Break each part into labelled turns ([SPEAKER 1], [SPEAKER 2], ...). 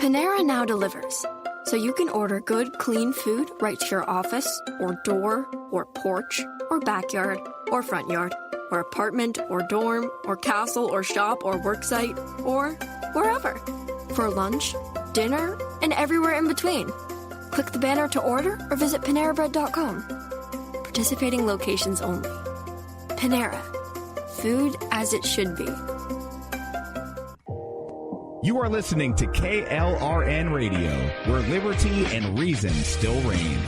[SPEAKER 1] Panera now delivers, so you can order good, clean food right to your office, or door, or porch, or backyard, or front yard, or apartment, or dorm, or castle, or shop, or worksite, or wherever. For lunch, dinner, and everywhere in between. Click the banner to order or visit PaneraBread.com. Participating locations only. Panera. Food as it should be.
[SPEAKER 2] You are listening to KLRN Radio, where liberty and reason still reign.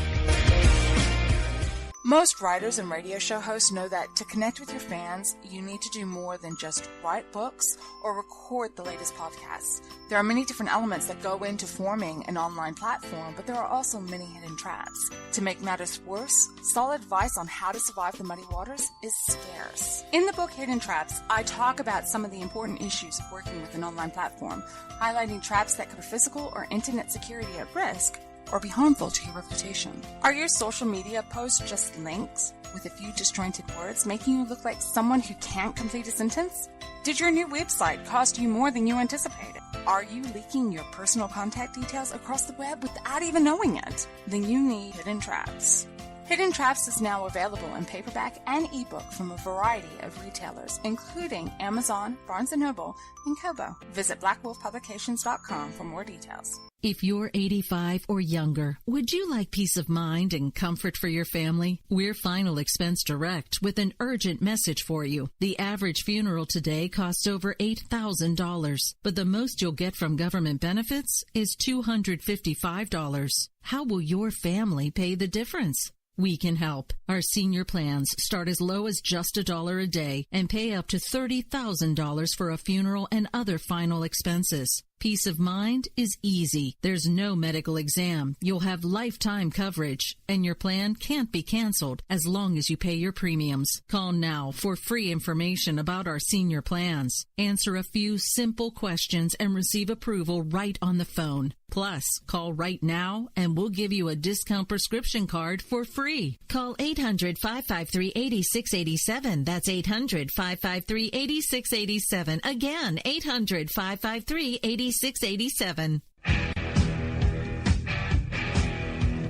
[SPEAKER 3] Most writers and radio show hosts know that to connect with your fans, you need to do more than just write books or record the latest podcasts. There are many different elements that go into forming an online platform, but there are also many hidden traps. To make matters worse, solid advice on how to survive the muddy waters is scarce. In the book Hidden Traps, I talk about some of the important issues of working with an online platform, highlighting traps that could put physical or internet security at risk, or be harmful to your reputation. Are your social media posts just links with a few disjointed words, making you look like someone who can't complete a sentence? Did your new website cost you more than you anticipated? Are you leaking your personal contact details across the web without even knowing it? Then you need Hidden Traps. Hidden Traps is now available in paperback and ebook from a variety of retailers, including Amazon, Barnes & Noble, and Kobo. Visit blackwolfpublications.com for more details.
[SPEAKER 4] If you're 85 or younger, would you like peace of mind and comfort for your family? We're Final Expense Direct with an urgent message for you. The average funeral today costs over $8,000, but the most you'll get from government benefits is $255. How will your family pay the difference? We can help. Our senior plans start as low as just $1 a day and pay up to $30,000 for a funeral and other final expenses. Peace of mind is easy. There's no medical exam. You'll have lifetime coverage, and your plan can't be canceled as long as you pay your premiums. Call now for free information about our senior plans. Answer a few simple questions and receive approval right on the phone. Plus, call right now and we'll give you a discount prescription card for free. Call 800-553-8687. That's 800-553-8687. Again, 800-553-8687.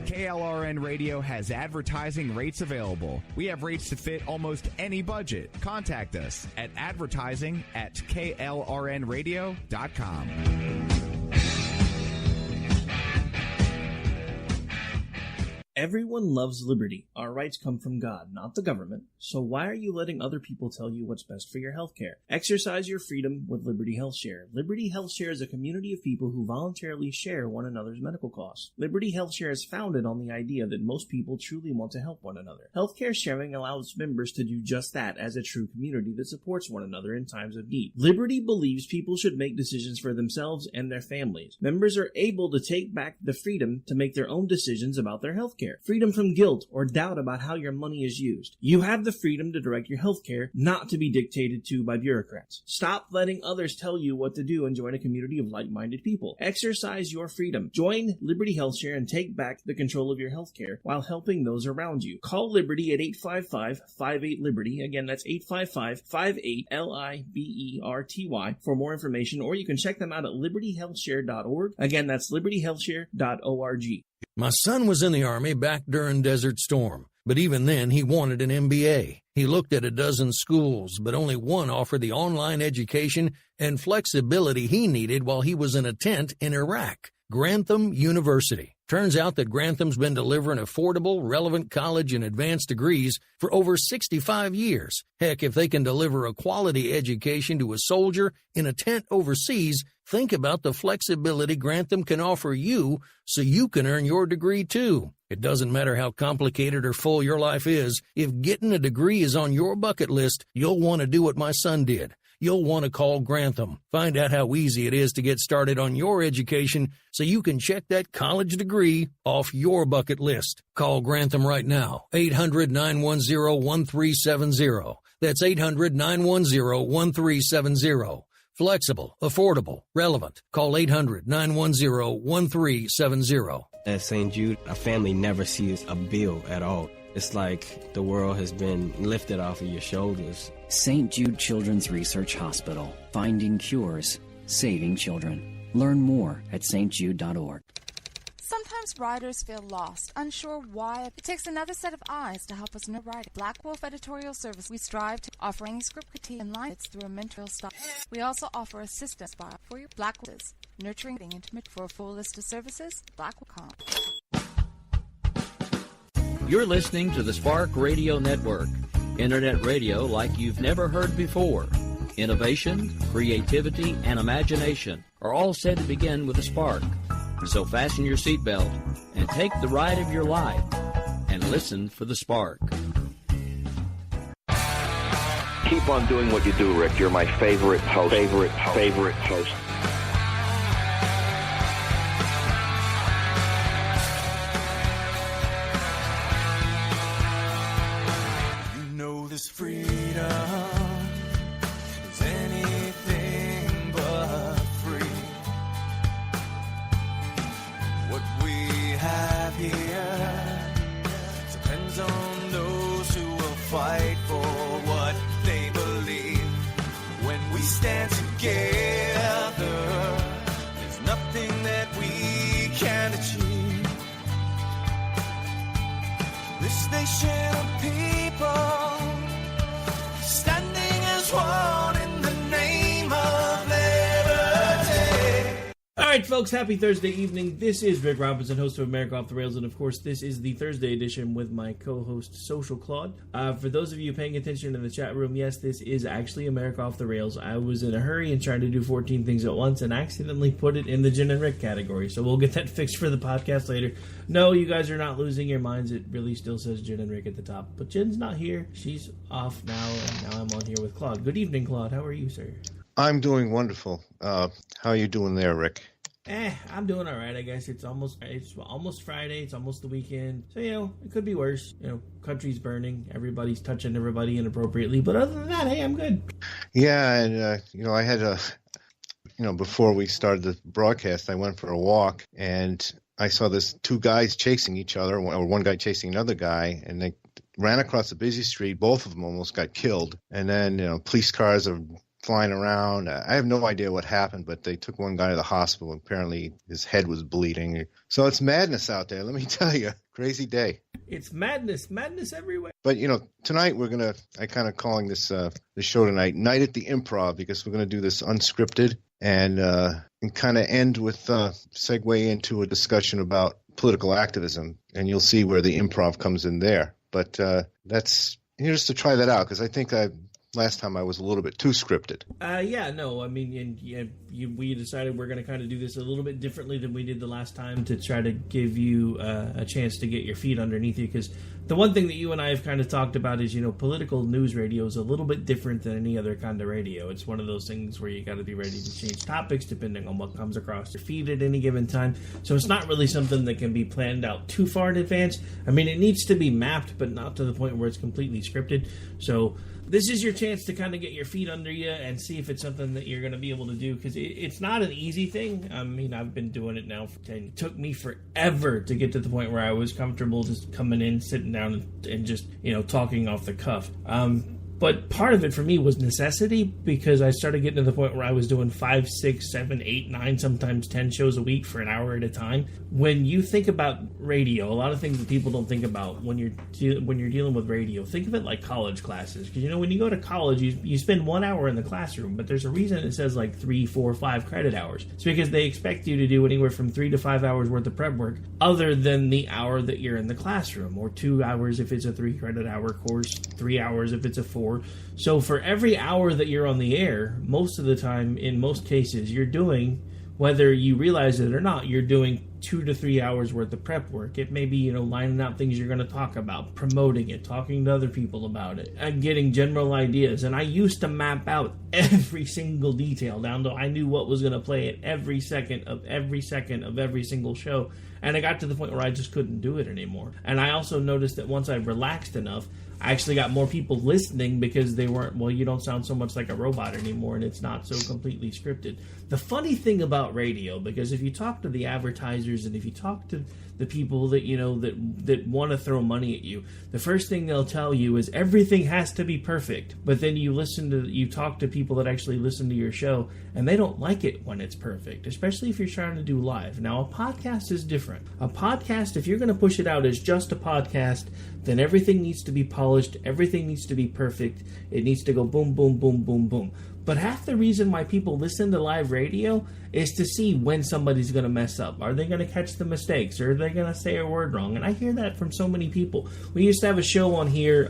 [SPEAKER 2] KLRN Radio has advertising rates available. We have rates to fit almost any budget. Contact us at advertising@klrnradio.com.
[SPEAKER 5] Everyone loves liberty. Our rights come from God, not the government. So why are you letting other people tell you what's best for your health care? Exercise your freedom with Liberty Health Share. Liberty Health Share is a community of people who voluntarily share one another's medical costs. Liberty Health Share is founded on the idea that most people truly want to help one another. Healthcare sharing allows members to do just that as a true community that supports one another in times of need. Liberty believes people should make decisions for themselves and their families. Members are able to take back the freedom to make their own decisions about their health care. Freedom from guilt or doubt about how your money is used. You have the freedom to direct your health care, not to be dictated to by bureaucrats. Stop letting others tell you what to do and join a community of like-minded people. Exercise your freedom. Join Liberty Health Share and take back the control of your health care while helping those around you. Call Liberty at 855-58-LIBERTY. Again, that's 855-58-LIBERTY for more information, or you can check them out at libertyhealthshare.org. Again, that's libertyhealthshare.org.
[SPEAKER 6] My son was in the Army back during Desert Storm, but even then he wanted an MBA. He looked at a dozen schools, but only one offered the online education and flexibility he needed while he was in a tent in Iraq. Grantham University. Turns out that Grantham's been delivering affordable, relevant college and advanced degrees for over 65 years. Heck, if they can deliver a quality education to a soldier in a tent overseas, think about the flexibility Grantham can offer you so you can earn your degree too. It doesn't matter how complicated or full your life is. If getting a degree is on your bucket list, you'll want to do what my son did. You'll want to call Grantham. Find out how easy it is to get started on your education so you can check that college degree off your bucket list. Call Grantham right now, 800-910-1370. That's 800-910-1370. Flexible, affordable, relevant. Call 800-910-1370.
[SPEAKER 7] At St. Jude, our family never sees a bill at all. It's like the world has been lifted off of your shoulders.
[SPEAKER 8] St. Jude Children's Research Hospital. Finding cures, saving children. Learn more at stjude.org.
[SPEAKER 3] Sometimes writers feel lost, unsure why. It takes another set of eyes to help us know writing. Black Wolf Editorial Service, we strive to offer any script critique and lines through a mentorial style. We also offer assistance for your Black Wolves, nurturing and intimate. For a full list of services, blackwolf.com.
[SPEAKER 9] You're listening to the Spark Radio Network, internet radio like you've never heard before. Innovation, creativity, and imagination are all said to begin with a spark. So fasten your seatbelt and take the ride of your life and listen for the spark.
[SPEAKER 10] Keep on doing what you do, Rick. You're my favorite host. Favorite host.
[SPEAKER 11] You know this freedom is anything but free. What we have here depends on those who will fight for what they believe. When we stand together, there's nothing that we can't achieve. This nation of people standing as one in the name of liberty.
[SPEAKER 5] All right, folks, happy Thursday evening. This is Rick Robinson, host of America Off the Rails, and of course, this is the Thursday edition with my co-host, Social Claude. For those of you paying attention in the chat room, yes, this is actually America Off the Rails. I was in a hurry and trying to do 14 things at once and accidentally put it in the Jen and Rick category, so we'll get that fixed for the podcast later. No, you guys are not losing your minds. It really still says Jen and Rick at the top, but Jen's not here. She's off now, and now I'm on here with Claude. Good evening, Claude. How are you, sir?
[SPEAKER 12] I'm doing wonderful. How are you doing there, Rick?
[SPEAKER 5] I'm doing all right, I guess. It's almost Friday. It's almost the weekend. So, it could be worse. Country's burning. Everybody's touching everybody inappropriately. But other than that, hey, I'm good.
[SPEAKER 12] Yeah, and, I had before we started the broadcast, I went for a walk, and I saw this two guys chasing each other, or one guy chasing another guy, and they ran across a busy street. Both of them almost got killed. And then, police cars are flying around. I have no idea what happened, but they took one guy to the hospital. Apparently his head was bleeding. So it's madness out there, let me tell you. Crazy day.
[SPEAKER 5] It's madness everywhere.
[SPEAKER 12] But, tonight I kind of calling this the show tonight, Night at the Improv, because we're going to do this unscripted and kind of end with segue into a discussion about political activism. And you'll see where the improv comes in there. But that's just to try that out, because I think last time I was a little bit too scripted. We decided we're going to kind of do this a little bit differently than we did the last time to try to give you a chance to get your feet underneath you, because the one thing that you and I have kind of talked about is, political news radio is a little bit different than any other kind of radio. It's one of those things where you got to be ready to change topics depending on what comes across your feed at any given time. So it's not really something that can be planned out too far in advance. It needs to be mapped, but not to the point where it's completely scripted. So this is your chance to kind of get your feet under you and see if it's something that you're going to be able to do, because it's not an easy thing. I've been doing it now for 10 years. It took me forever to get to the point where I was comfortable just coming in, sitting down, and just, talking off the cuff. But part of it for me was necessity, because I started getting to the point where I was doing 5, 6, 7, 8, 9, sometimes 10 shows a week for an hour at a time. When you think about radio, a lot of things that people don't think about when you're dealing with radio, think of it like college classes. Because, when you go to college, you spend 1 hour in the classroom, but there's a reason it says like 3, 4, 5 credit hours. It's because they expect you to do anywhere from 3 to 5 hours worth of prep work other than the hour that you're in the classroom, or 2 hours if it's a 3 credit hour course, 3 hours if it's a 4. So for every hour that you're on the air, most of the time, in most cases, you're doing, whether you realize it or not, you're doing 2 to 3 hours worth of prep work. It may be, lining out things you're going to talk about, promoting it, talking to other people about it, and getting general ideas. And I used to map out every single detail down to I knew what was going to play at every second of every single show. And I got to the point where I just couldn't do it anymore. And I also noticed that once I relaxed enough, I actually got more people listening because they weren't, well, you don't sound so much like a robot anymore, and it's not so completely scripted. The funny thing about radio, because if you talk to the advertisers and if you talk to the people that, you know, that want to throw money at you, the first thing they'll tell you is everything has to be perfect. But then you talk to people that actually listen to your show, and they don't like it when it's perfect, especially if you're trying to do live. Now, a podcast is different. A podcast, if you're going to push it out as just a podcast, then everything needs to be polished, everything needs to be perfect, it needs to go boom, boom, boom, boom, boom. But half the reason why people listen to live radio is to see when somebody's going to mess up. Are they going to catch the mistakes? Or are they going to say a word wrong? And I hear that from so many people. We used to have a show on here,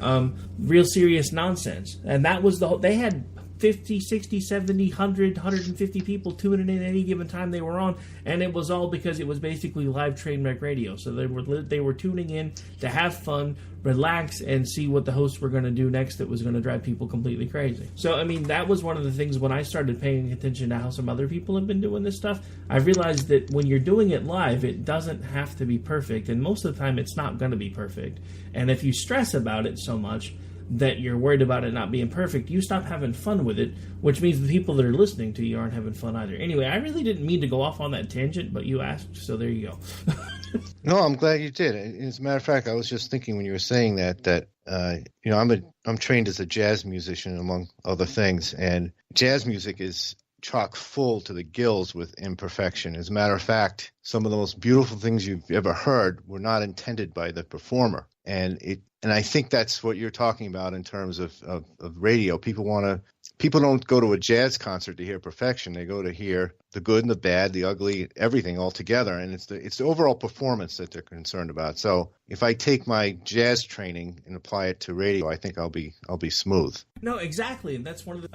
[SPEAKER 12] Real Serious Nonsense. And that was they had 50, 60, 70, 100, 150 people tuning in at any given time they were on, and it was all because it was basically live train wreck radio. So they were tuning in to have fun, relax, and see what the hosts were going to do next that was going to drive people completely crazy. So, I mean, that was one of the things when I started paying attention to how some other people have been doing this stuff. I realized that when you're doing it live, it doesn't have to be perfect, and most of the time it's not going to be perfect. And if you stress about it so much that you're worried about it not being perfect, you stop having fun with it, which means the people that are listening to you aren't having fun either. Anyway, I really didn't mean to go off on that tangent, but you asked, so there you go.
[SPEAKER 13] No, I'm glad you did. As a matter of fact, I was just thinking when you were saying that you know, I'm trained as a jazz musician among other things, and jazz music is chock full to the gills with imperfection. As a matter of fact, some of the most beautiful things you've ever heard were not intended by the performer. And I think that's what you're talking about in terms of radio. People don't go to a jazz concert to hear perfection. They go to hear the good and the bad, the ugly, everything all together. And it's the overall performance that they're concerned about. So if I take my jazz training and apply it to radio, I think I'll be smooth.
[SPEAKER 12] No, exactly. And that's one of the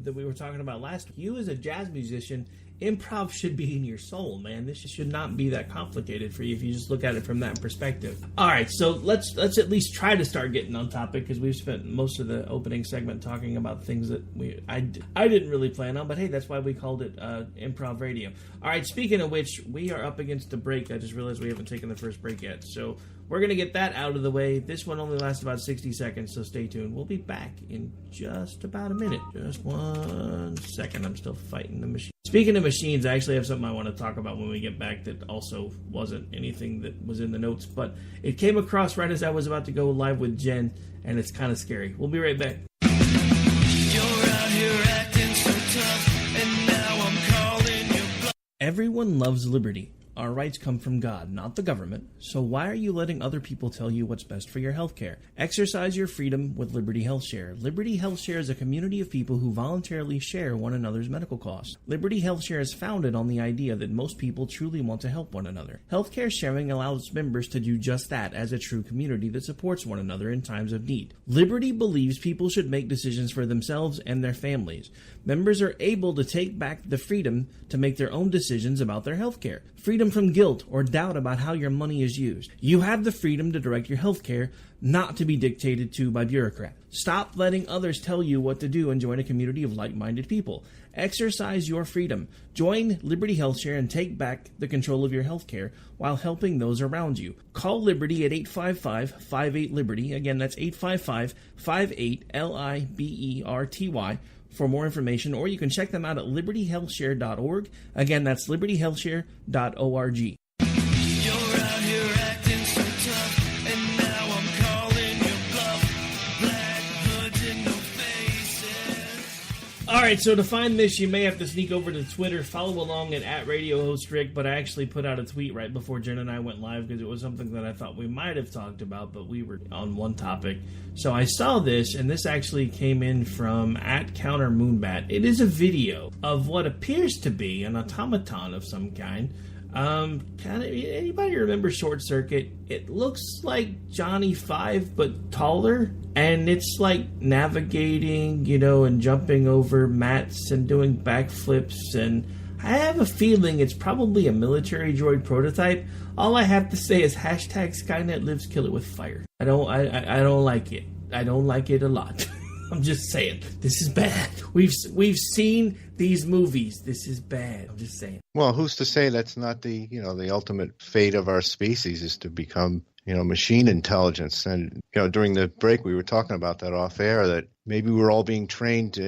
[SPEAKER 12] that we were talking about last week. You as a jazz musician, improv should be in your soul, man. This should not be that complicated for you if you just look at it from that perspective. All right, so let's at least try to start getting on topic, because we've spent most of the opening segment talking about things that I didn't really plan on, but hey, that's why we called it improv radio. All right, speaking of which, we are up against a break. I just realized we haven't taken the first break yet, so we're going to get that out of the way. This one only lasts about 60 seconds, so stay tuned. We'll be back in just about a minute. Just 1 second. I'm still fighting the machine. Speaking of machines, I actually have something I want to talk about when we get back that also wasn't anything that was in the notes, but it came across right as I was about to go live with Jen, and it's kind of scary. We'll be right back.
[SPEAKER 11] You're out here acting so tough, and now I'm calling you bluff.
[SPEAKER 5] Everyone loves liberty. Our rights come from God, not the government. So why are you letting other people tell you what's best for your health care? Exercise your freedom with Liberty Health Share. Liberty Health Share is a community of people who voluntarily share one another's medical costs. Liberty Health Share is founded on the idea that most people truly want to help one another. Healthcare sharing allows members to do just that as a true community that supports one another in times of need. Liberty believes people should make decisions for themselves and their families. Members are able to take back the freedom to make their own decisions about their health care. Freedom from guilt or doubt about how your money is used. You have the freedom to direct your health care, not to be dictated to by bureaucrats. Stop letting others tell you what to do and join a community of like-minded people. Exercise your freedom. Join Liberty Health Share and take back the control of your health care while helping those around you. Call Liberty at 855-58-LIBERTY. Again, that's 855-58-LIBERTY. For more information, or you can check them out at libertyhealthshare.org. Again, that's libertyhealthshare.org.
[SPEAKER 11] You're out here acting so tough, and now I'm calling you bluff. Black hoods and no faces.
[SPEAKER 12] All right, so to find this, you may have to sneak over to Twitter, follow along at RadioHostRick, but I actually put out a tweet right before Jen and I went live because it was something that I thought we might have talked about, but we were on one topic. So I saw this, and this actually came in from @CounterMoonbat. It is a video of what appears to be an automaton of some kind. Anybody remember Short Circuit? It looks like Johnny Five, but taller, and it's like navigating, and jumping over mats and doing backflips, and I have a feeling it's probably a military droid prototype. All I have to say is #Skynet lives, kill it with fire. I don't like it. I don't like it a lot. I'm just saying, this is bad. We've seen these movies. This is bad. I'm just saying.
[SPEAKER 13] Well, who's to say that's not the ultimate fate of our species is to become, machine intelligence. And, during the break, we were talking about that off air, that maybe we're all being trained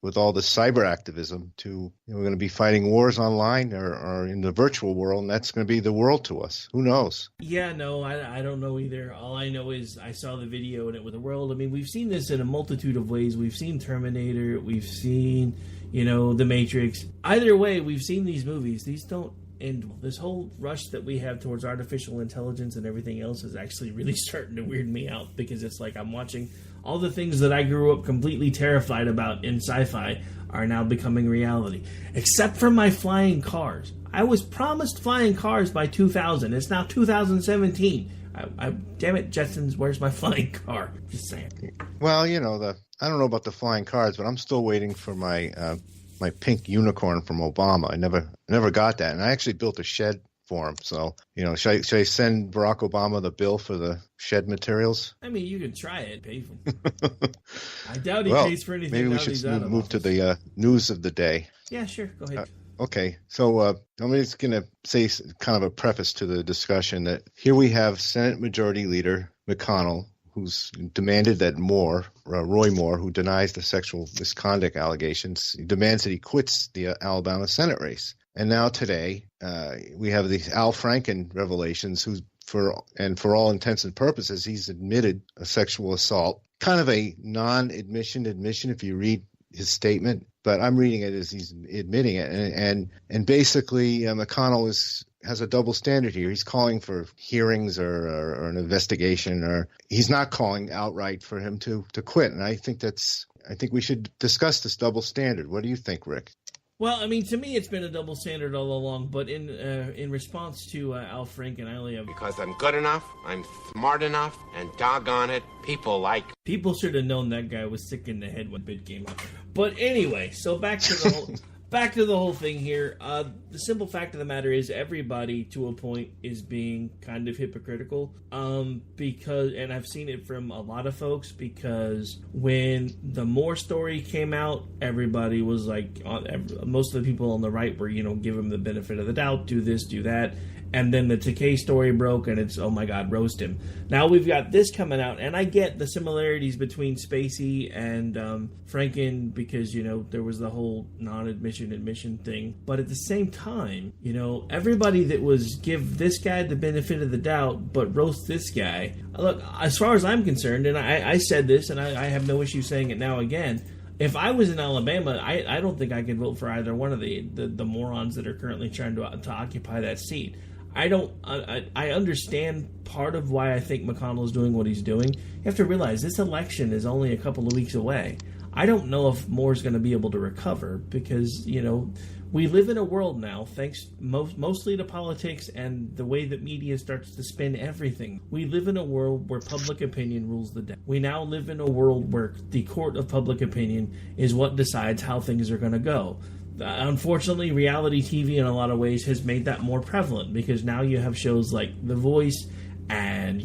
[SPEAKER 13] with all the cyber activism we're going to be fighting wars online or in the virtual world, and that's going to be the world to us. Who knows?
[SPEAKER 12] Yeah, no, I don't know either. All I know is I saw the video and it was the world. I mean, we've seen this in a multitude of ways. We've seen Terminator. We've seen, The Matrix. Either way, we've seen these movies. These don't end. This whole rush that we have towards artificial intelligence and everything else is actually really starting to weird me out, because it's like I'm watching all the things that I grew up completely terrified about in sci-fi are now becoming reality. Except for my flying cars. I was promised flying cars by 2000. It's now 2017. Damn it, Jetsons, where's my flying car? Just saying.
[SPEAKER 13] Well, I don't know about the flying cars, but I'm still waiting for my pink unicorn from Obama. I never got that, and I actually built a shed for him. So, should I send Barack Obama the bill for the shed materials?
[SPEAKER 12] I mean, you could try it, pay for it. I doubt he pays for anything.
[SPEAKER 13] Maybe we should move to the news of the day.
[SPEAKER 12] Yeah, sure. Go ahead.
[SPEAKER 13] Okay, so I'm just going to say kind of a preface to the discussion that here we have Senate Majority Leader McConnell, who's demanded that Roy Moore, who denies the sexual misconduct allegations, demands that he quits the Alabama Senate race. And now today, we have these Al Franken revelations, for all intents and purposes, he's admitted a sexual assault. Kind of a non-admission admission if you read his statement, but I'm reading it as he's admitting it. And basically, McConnell has a double standard here. He's calling for hearings or an investigation, or he's not calling outright for him to quit. And I think we should discuss this double standard. What do you think, Rick?
[SPEAKER 12] Well, I mean, to me, it's been a double standard all along. But in response to Al Franken, I only have
[SPEAKER 14] because I'm good enough, I'm smart enough, and doggone it, people
[SPEAKER 12] should have known that guy was sick in the head when Bid came up. But anyway, so back to the whole thing here. The simple fact of the matter is, everybody to a point is being kind of hypocritical. Because, and I've seen it from a lot of folks, because when the Moore story came out, everybody was like, most of the people on the right were, give him the benefit of the doubt, do this, do that. And then the Takei story broke, and it's, oh my God, roast him. Now we've got this coming out, and I get the similarities between Spacey and Franken, because, there was the whole non-admission thing. But at the same time, everybody that was give this guy the benefit of the doubt, but roast this guy. Look, as far as I'm concerned, and I said this, and I have no issue saying it now again, if I was in Alabama, I don't think I could vote for either one of the morons that are currently trying to occupy that seat. I understand part of why I think McConnell is doing what he's doing. You have to realize this election is only a couple of weeks away. I don't know if Moore's going to be able to recover, because, we live in a world now, thanks mostly to politics and the way that media starts to spin everything. We live in a world where public opinion rules the day. We now live in a world where the court of public opinion is what decides how things are going to go. Unfortunately, reality TV in a lot of ways has made that more prevalent, because now you have shows like The Voice and,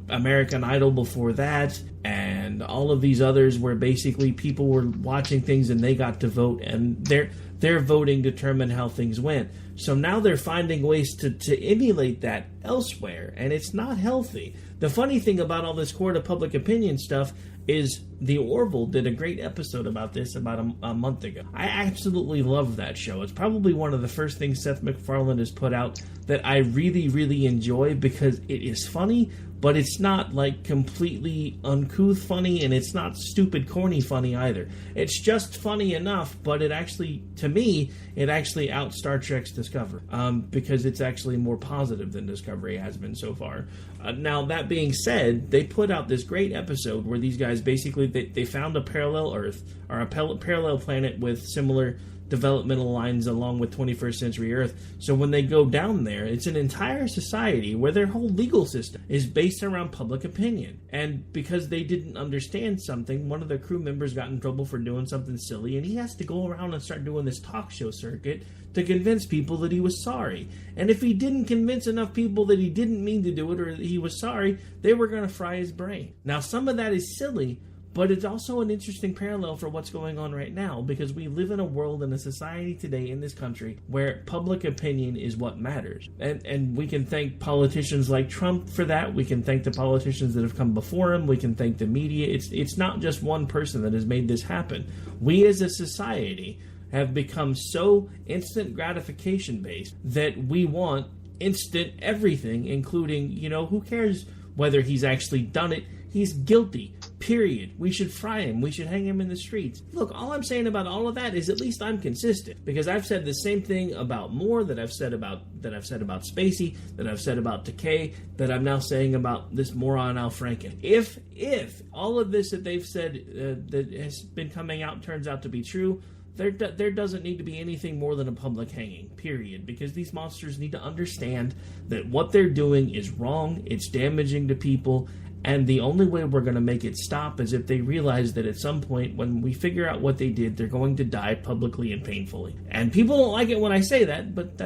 [SPEAKER 12] American Idol before that, and all of these others where basically people were watching things and they got to vote, and their voting determined how things went. So now they're finding ways to emulate that elsewhere, and it's not healthy. The funny thing about all this court of public opinion stuff is The Orville did a great episode about this about a month ago. I absolutely love that show. It's probably one of the first things Seth MacFarlane has put out that I really, really enjoy, because it is funny, but it's not like completely uncouth funny, and it's not stupid corny funny either. It's just funny enough, but it actually, to me, it actually out Star Trek's Discovery, because it's actually more positive than Discovery has been so far. Now, that being said, they put out this great episode where these guys basically, they found a parallel Earth, or a parallel planet with similar developmental lines along with 21st century Earth. So when they go down there, it's an entire society where their whole legal system is based around public opinion. And because they didn't understand something, one of their crew members got in trouble for doing something silly, and he has to go around and start doing this talk show circuit to convince people that he was sorry. And if he didn't convince enough people that he didn't mean to do it, or that he was sorry, they were going to fry his brain. Now, some of that is silly, But it's also an interesting parallel for what's going on right now, because we live in a world and a society today in this country where public opinion is what matters. And we can thank politicians like Trump for that. We can thank the politicians that have come before him. We can thank the media. It's not just one person that has made this happen. We as a society have become so instant gratification based that we want instant everything, including, who cares whether he's actually done it? He's guilty, period. We should fry him. We should hang him in the streets. Look, all I'm saying about all of that is at least I'm consistent, because I've said the same thing about Moore that I've said about Spacey, that I've said about Takei, that I'm now saying about this moron Al Franken. If all of this that they've said that has been coming out turns out to be true, there doesn't need to be anything more than a public hanging, period, because these monsters need to understand that what they're doing is wrong, it's damaging to people, and the only way we're going to make it stop is if they realize that at some point when we figure out what they did, they're going to die publicly and painfully. And people don't like it when I say that, but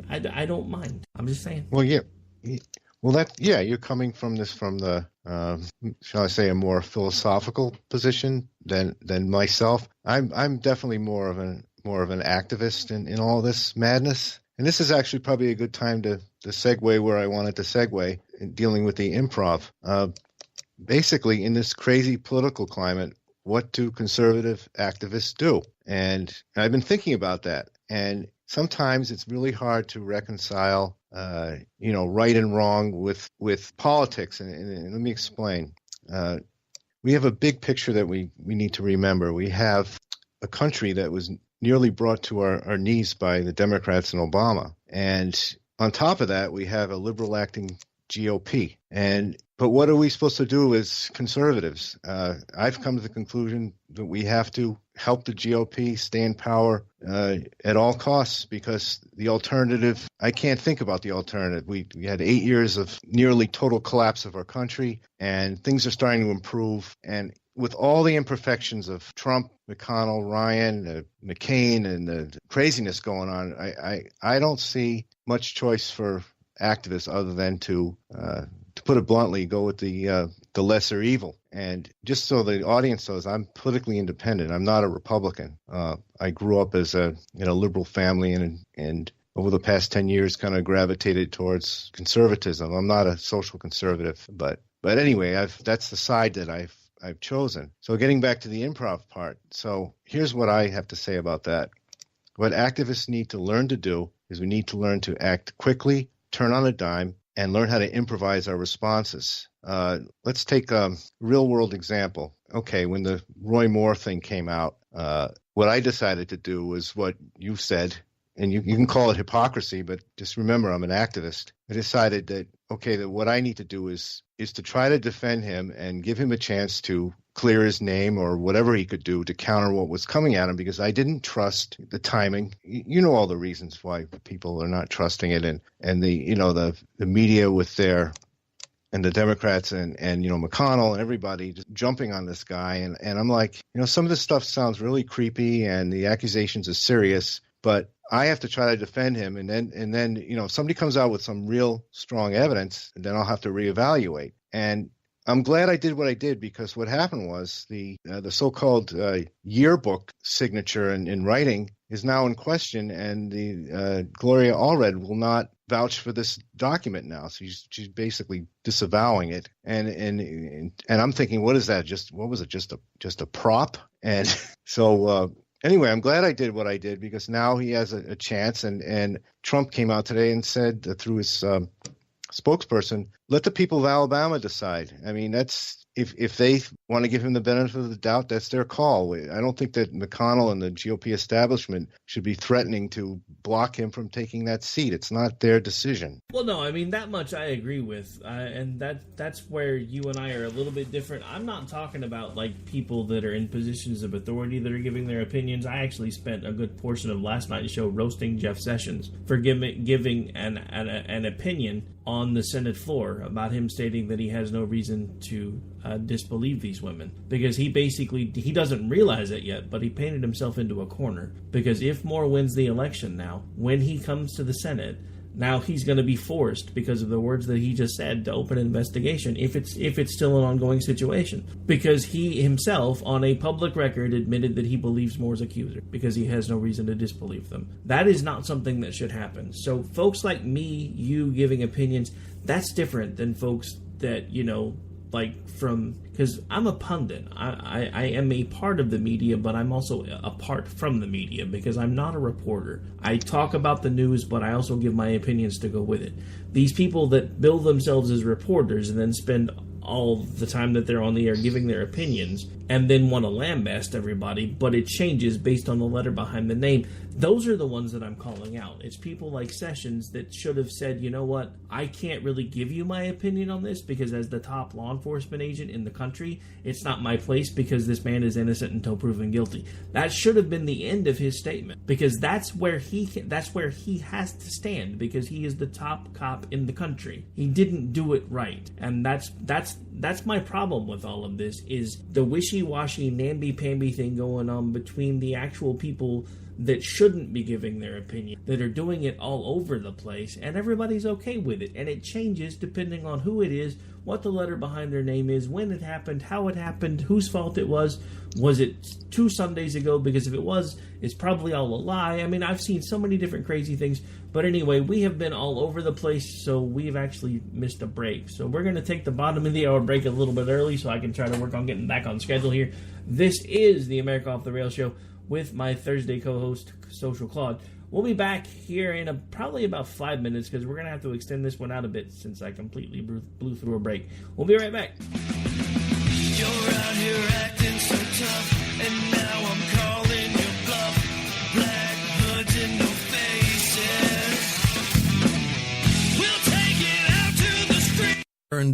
[SPEAKER 12] I don't mind. I'm just saying.
[SPEAKER 13] Well, yeah. Well, you're coming from the shall I say, a more philosophical position than myself. I'm definitely more of an activist in all this madness. And this is actually probably a good time to segue where I wanted to segue in dealing with the improv. Basically, in this crazy political climate, what do conservative activists do? And I've been thinking about that. And sometimes it's really hard to reconcile right and wrong with politics. And let me explain. We have a big picture that we need to remember. We have a country that was nearly brought to our knees by the Democrats and Obama. And on top of that, we have a liberal acting GOP. But what are we supposed to do as conservatives? I've come to the conclusion that we have to help the GOP stay in power at all costs, because the alternative, I can't think about the alternative. We had 8 years of nearly total collapse of our country, and things are starting to improve. And with all the imperfections of Trump, McConnell, Ryan, McCain, and the craziness going on, I don't see much choice for activists other than to put it bluntly, go with the lesser evil. And just so the audience knows, I'm politically independent. I'm not a Republican. I grew up as in a liberal family, and over the past 10 years kind of gravitated towards conservatism. I'm not a social conservative, but anyway, that's the side that I've chosen. So getting back to the improv part. So here's what I have to say about that. What activists need to learn to do is we need to learn to act quickly, turn on a dime, and learn how to improvise our responses. Let's take a real-world example. Okay, when the Roy Moore thing came out, what I decided to do was what you said, and you can call it hypocrisy, but just remember I'm an activist. I decided that what I need to do is to try to defend him and give him a chance to clear his name or whatever he could do to counter what was coming at him, because I didn't trust the timing. You know all the reasons why people are not trusting it, and the media with their, and the Democrats and McConnell and everybody just jumping on this guy, and I'm like, some of this stuff sounds really creepy and the accusations are serious, but I have to try to defend him, and then if somebody comes out with some real strong evidence, then I'll have to reevaluate. And I'm glad I did what I did, because what happened was the so-called yearbook signature in writing is now in question, and the Gloria Allred will not vouch for this document now. So she's basically disavowing it, and I'm thinking, what is that? Just a prop? And so. Anyway, I'm glad I did what I did, because now he has a chance. And Trump came out today and said through his spokesperson, let the people of Alabama decide. I mean, that's if they want to give him the benefit of the doubt, that's their call. I don't think that McConnell and the GOP establishment should be threatening to block him from taking that seat. It's not their decision.
[SPEAKER 12] Well, no, I mean, that much I agree with. And that's where you and I are a little bit different. I'm not talking about like people that are in positions of authority that are giving their opinions. I actually spent a good portion of last night's show roasting Jeff Sessions for giving an opinion on the Senate floor about him stating that he has no reason to disbelieve these women, because he doesn't realize it yet, but he painted himself into a corner. Because if Moore wins the election now, when he comes to the Senate, Now he's going to be forced, because of the words that he just said, to open an investigation if it's still an ongoing situation. Because he himself, on a public record, admitted that he believes Moore's accuser because he has no reason to disbelieve them. That is not something that should happen. So folks like me, you giving opinions, that's different than folks that, because I'm a pundit. I am a part of the media, but I'm also apart from the media because I'm not a reporter. I talk about the news, but I also give my opinions to go with it. These people that bill themselves as reporters and then spend all the time that they're on the air giving their opinions and then want to lambaste everybody, but it changes based on the letter behind the name. Those are the ones that I'm calling out. It's people like Sessions that should have said, you know what, I can't really give you my opinion on this because as the top law enforcement agent in the country, it's not my place because this man is innocent until proven guilty. That should have been the end of his statement, because that's where he has to stand, because he is the top cop in the country. He didn't do it right, and that's my problem with all of this, is the wishy-washy, namby-pamby thing going on between the actual people that shouldn't be giving their opinion, that are doing it all over the place, and everybody's okay with it. And it changes depending on who it is, what the letter behind their name is, when it happened, how it happened, whose fault it was. Was it 2 Sundays ago? Because if it was, it's probably all a lie. I mean, I've seen so many different crazy things. But anyway, we have been all over the place, so we've actually missed a break. So we're going to take the bottom of the hour break a little bit early so I can try to work on getting back on schedule here. This is the America Off the Rails Show with my Thursday co-host, Social Claude. We'll be back here in probably about 5 minutes, because we're going to have to extend this one out a bit since I completely blew through a break. We'll be right back.
[SPEAKER 11] You're out here acting so tough, and now I'm calling your bluff. Black hoods in no faces. We'll take it out to the street.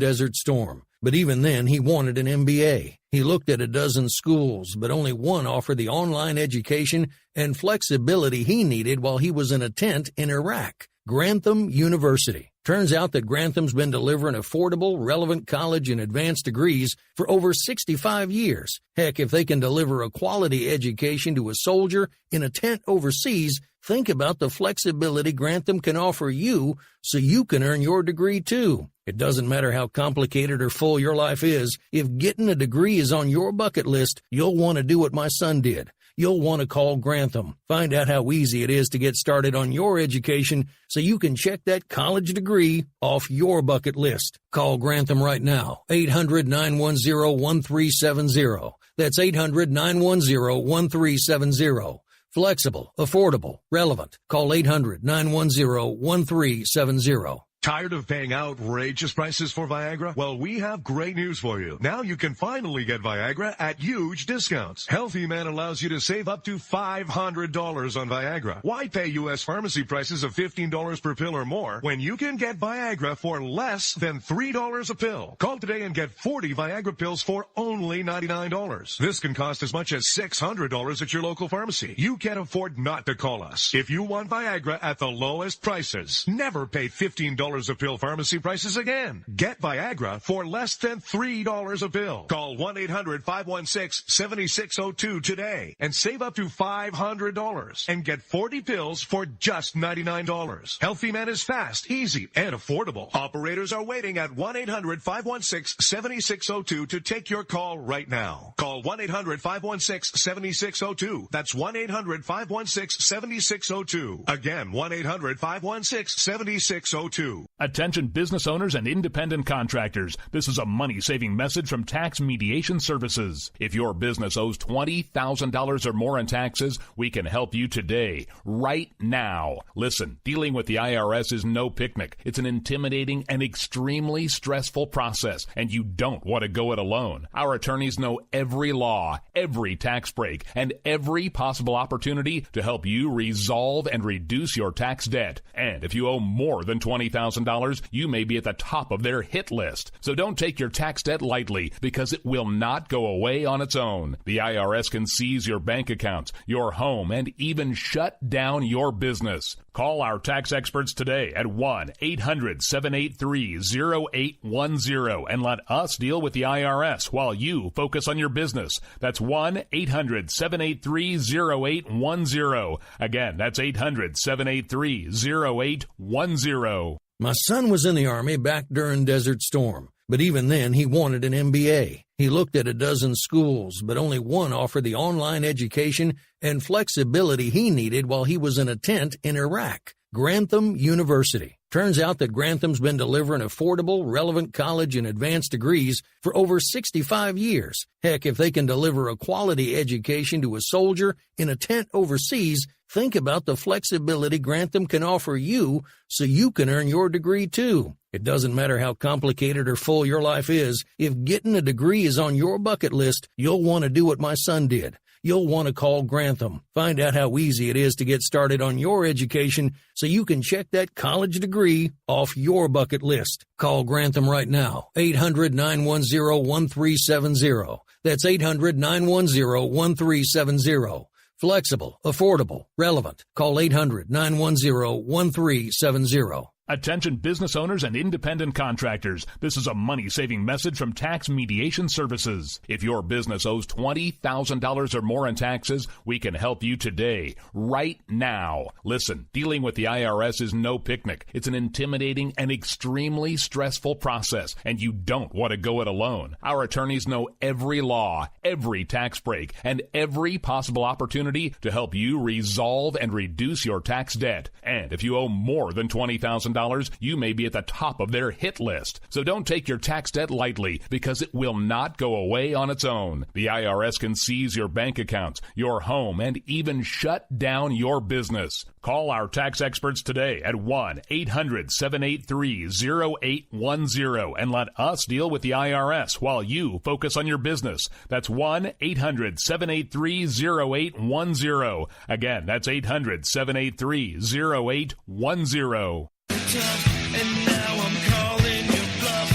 [SPEAKER 6] Desert Storm. But even then, he wanted an MBA. He looked at a dozen schools, but only one offered the online education and flexibility he needed while he was in a tent in Iraq. Grantham University. Turns out that Grantham's been delivering affordable, relevant college and advanced degrees for over 65 years. Heck, if they can deliver a quality education to a soldier in a tent overseas, think about the flexibility Grantham can offer you so you can earn your degree too. It doesn't matter how complicated or full your life is. If getting a degree is on your bucket list, you'll want to do what my son did. You'll want to call Grantham. Find out how easy it is to get started on your education so you can check that college degree off your bucket list. Call Grantham right now. 800-910-1370. That's 800-910-1370. Flexible, affordable, relevant. Call 800-910-1370.
[SPEAKER 15] Tired of paying outrageous prices for Viagra? Well, we have great news for you. Now you can finally get Viagra at huge discounts. Healthy Man allows you to save up to $500 on Viagra. Why pay U.S. pharmacy prices of $15 per pill or more when you can get Viagra for less than $3 a pill? Call today and get 40 Viagra pills for only $99. This can cost as much as $600 at your local pharmacy. You can't afford not to call us. If you want Viagra at the lowest prices, never pay $15 a pill pharmacy prices again. Get Viagra for less than $3 a pill. Call 1-800-516-7602 today and save up to $500 and get 40 pills for just $99. Healthy Man is fast, easy, and affordable. Operators are waiting at 1-800-516-7602 to take your call right now. Call 1-800-516-7602. That's 1-800-516-7602. Again, 1-800-516-7602.
[SPEAKER 16] Attention business owners and independent contractors. This is a money-saving message from Tax Mediation Services. If your business owes $20,000 or more in taxes, we can help you today, right now. Listen, dealing with the IRS is no picnic. It's an intimidating and extremely stressful process, and you don't want to go it alone. Our attorneys know every law, every tax break, and every possible opportunity to help you resolve and reduce your tax debt. And if you owe more than $20,000, $20,000, you may be at the top of their hit list. So don't take your tax debt lightly, because it will not go away on its own. The IRS can seize your bank accounts, your home, and even shut down your business. Call our tax experts today at 1-800-783-0810 and let us deal with the IRS while you focus on your business. That's 1-800-783-0810. Again, that's 800-783-0810.
[SPEAKER 6] My son was in the Army back during Desert Storm, but even then he wanted an MBA. He looked at a dozen schools, but only one offered the online education and flexibility he needed while he was in a tent in Iraq, Grantham University. Turns out that Grantham's been delivering affordable, relevant college and advanced degrees for over 65 years. Heck, if they can deliver a quality education to a soldier in a tent overseas, think about the flexibility Grantham can offer you so you can earn your degree too. It doesn't matter how complicated or full your life is. If getting a degree is on your bucket list, you'll want to do what my son did. You'll want to call Grantham. Find out how easy it is to get started on your education so you can check that college degree off your bucket list. Call Grantham right now, 800-910-1370. That's 800-910-1370. Flexible, affordable, relevant. Call 800-910-1370.
[SPEAKER 16] Attention business owners and independent contractors. This is a money-saving message from Tax Mediation Services. If your business owes $20,000 or more in taxes, we can help you today, right now. Listen, dealing with the IRS is no picnic. It's an intimidating and extremely stressful process, and you don't want to go it alone. Our attorneys know every law, every tax break, and every possible opportunity to help you resolve and reduce your tax debt. And if you owe more than $20,000, you may be at the top of their hit list. So don't take your tax debt lightly, because it will not go away on its own. The IRS can seize your bank accounts, your home, and even shut down your business. Call our tax experts today at 1-800-783-0810 and let us deal with the IRS while you focus on your business. That's 1-800-783-0810. Again, that's 800-783-0810.
[SPEAKER 11] And now I'm calling your bluff.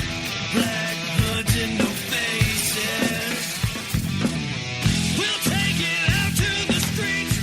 [SPEAKER 11] Black hoods and no faces. We'll take it out to the streets.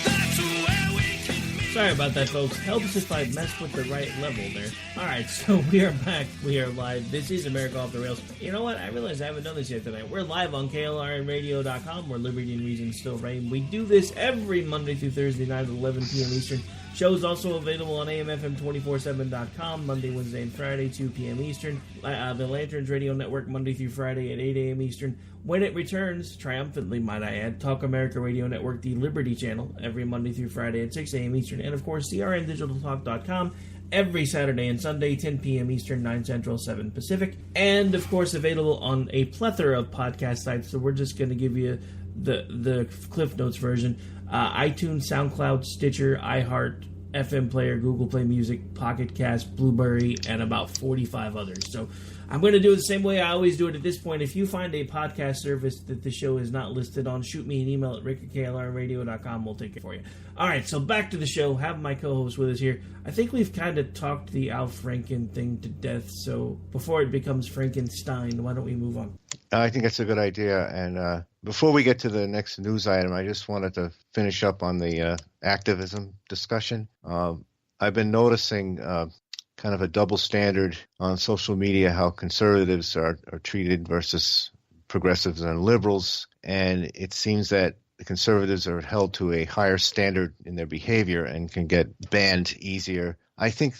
[SPEAKER 11] That's where we can meet.
[SPEAKER 12] Sorry about that, folks. Helps if I messed with the right level there. Alright, so we are back. We are live. This is America Off the Rails. You know what? I realized I haven't done this yet tonight. We're live on KLRNradio.com, where liberty and reason still reign. We do this every Monday through Thursday night at 11 p.m. Eastern. Show's also available on AMFM247.com Monday, Wednesday, and Friday, 2 p.m. Eastern. The Lanterns Radio Network Monday through Friday at 8 a.m. Eastern. When it returns, triumphantly, might I add, Talk America Radio Network, the Liberty Channel, every Monday through Friday at 6 a.m. Eastern. And, of course, CRNDigitalTalk.com every Saturday and Sunday, 10 p.m. Eastern, 9 Central, 7 Pacific. And, of course, available on a plethora of podcast sites. So we're just going to give you the Cliff Notes version. iTunes, SoundCloud, Stitcher, iHeart, FM Player, Google Play Music, Pocket Cast, Blueberry, and about 45 others. So I'm going to do it the same way I always do it at this point. If you find a podcast service that the show is not listed on, shoot me an email at rick@klrradio.com. We'll take it for you. All right, so back to the show. Have my co-host with us here. I think we've kind of talked the Al Franken thing to death, so before it becomes Frankenstein, why don't we move on?
[SPEAKER 13] I think that's a good idea. And before we get to the next news item, I just wanted to finish up on the activism discussion. I've been noticing kind of a double standard on social media, how conservatives are treated versus progressives and liberals. And it seems that the conservatives are held to a higher standard in their behavior and can get banned easier. I think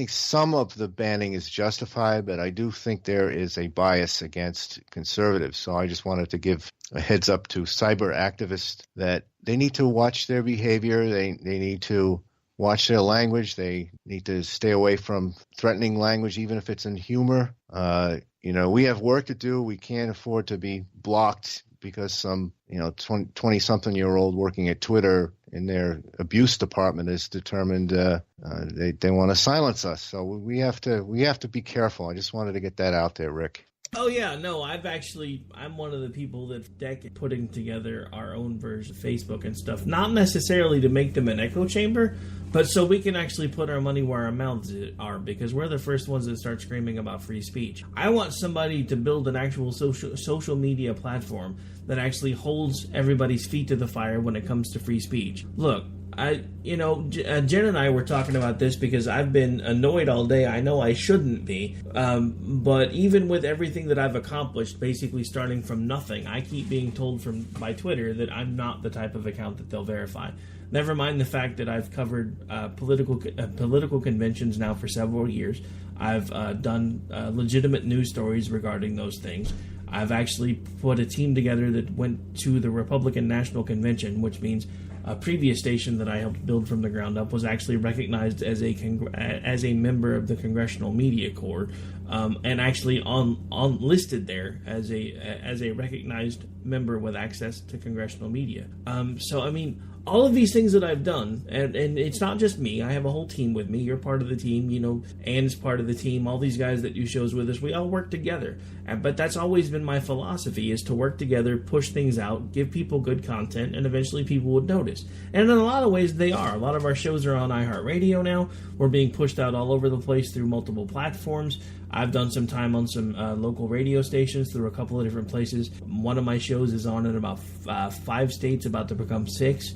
[SPEAKER 13] some of the banning is justified, but I do think there is a bias against conservatives. So I just wanted to give a heads up to cyber activists that they need to watch their behavior. They need to watch their language. They need to stay away from threatening language, even if it's in humor. We have work to do. We can't afford to be blocked because some 20-something-year-old working at Twitter in their abuse department is determined they want to silence us. So we have to be careful. I just wanted to get that out there, Rick.
[SPEAKER 12] Oh yeah, no, I'm one of the people that's putting together our own version of Facebook and stuff. Not necessarily to make them an echo chamber, but so we can actually put our money where our mouths are, because we're the first ones that start screaming about free speech. I want somebody to build an actual social media platform that actually holds everybody's feet to the fire when it comes to free speech. Look, Jen and I were talking about this because I've been annoyed all day. I know I shouldn't be, but even with everything that I've accomplished, basically starting from nothing, I keep being told by Twitter that I'm not the type of account that they'll verify. Never mind the fact that I've covered political conventions now for several years. I've done legitimate news stories regarding those things. I've actually put a team together that went to the Republican National Convention, which means a previous station that I helped build from the ground up was actually recognized as a member of the Congressional Media Corps, and actually on listed there as a recognized member with access to congressional media. So I mean, all of these things that I've done, and it's not just me. I have a whole team with me. You're part of the team. Ann's part of the team. All these guys that do shows with us, we all work together. But that's always been my philosophy, is to work together, push things out, give people good content, and eventually people would notice. And in a lot of ways, they are. A lot of our shows are on iHeartRadio now. We're being pushed out all over the place through multiple platforms. I've done some time on some local radio stations through a couple of different places. One of my shows is on in about 5 states, about to become 6.